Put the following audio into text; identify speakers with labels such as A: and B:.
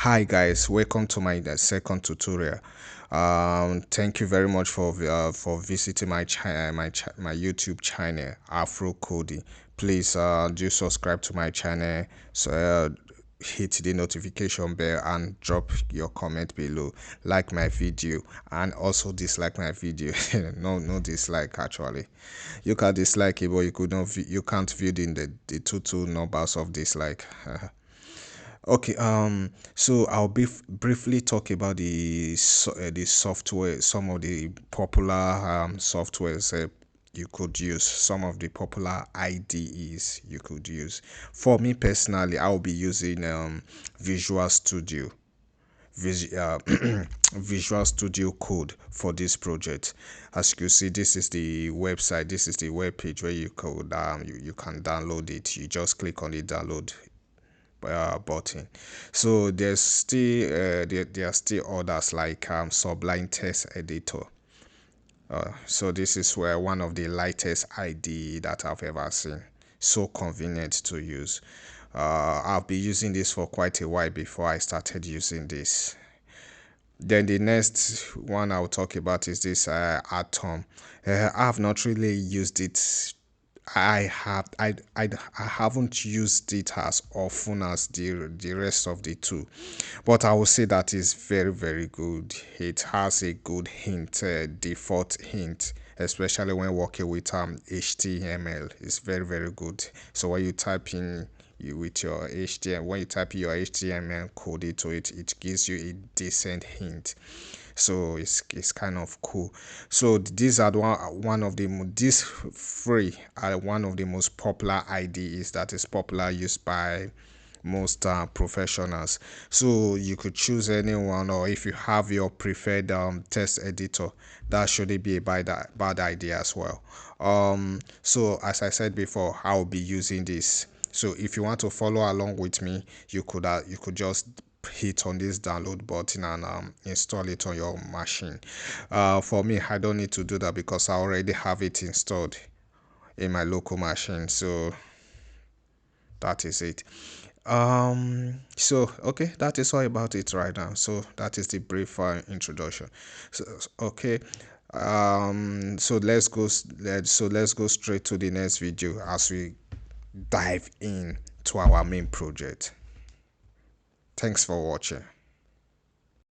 A: Hi guys, welcome to my second tutorial. Thank you very much for visiting my my YouTube channel Afro Coding. Please do subscribe to my channel, so hit the notification bell and drop your comment below. Like my video and also dislike my video. No dislike actually. You can dislike it, but you can't view the total numbers of dislike. Okay, so I'll briefly talk about the software, some of the popular softwares you could use, some of the popular IDEs you could use. For me personally, I'll be using Visual Studio. Visual Studio Code for this project. As you can see, this is the website, this is the web page where you could you can download it. You just click on the download button. So there's still there are still others like Sublime Text Editor. So this is where one of the lightest IDE that I've ever seen. So convenient to use. I've been using this for quite a while before I started using this. Then the next one I'll talk about is this Atom. I have not really used it. I haven't used it as often as the rest of the two, but I will say that is very good. It has a good hint, default hint, especially when working with HTML. It's very good. So when you type in with your HTML, when you type your HTML code into it, it gives you a decent hint. So it's kind of cool. So these are one of the these three are one of the most popular IDEs that is popular used by most professionals. So you could choose anyone, or if you have your preferred text editor, that shouldn't be a bad idea as well. So as I said before, I'll be using this. So if you want to follow along with me, you could just hit on this download button and install it on your machine. For me, I don't need to do that because I already have it installed in my local machine. So that is it. So okay, that is all about it right now. So that is the brief introduction. So okay, so let's go straight to the next video as we dive in to our main project. Thanks for watching.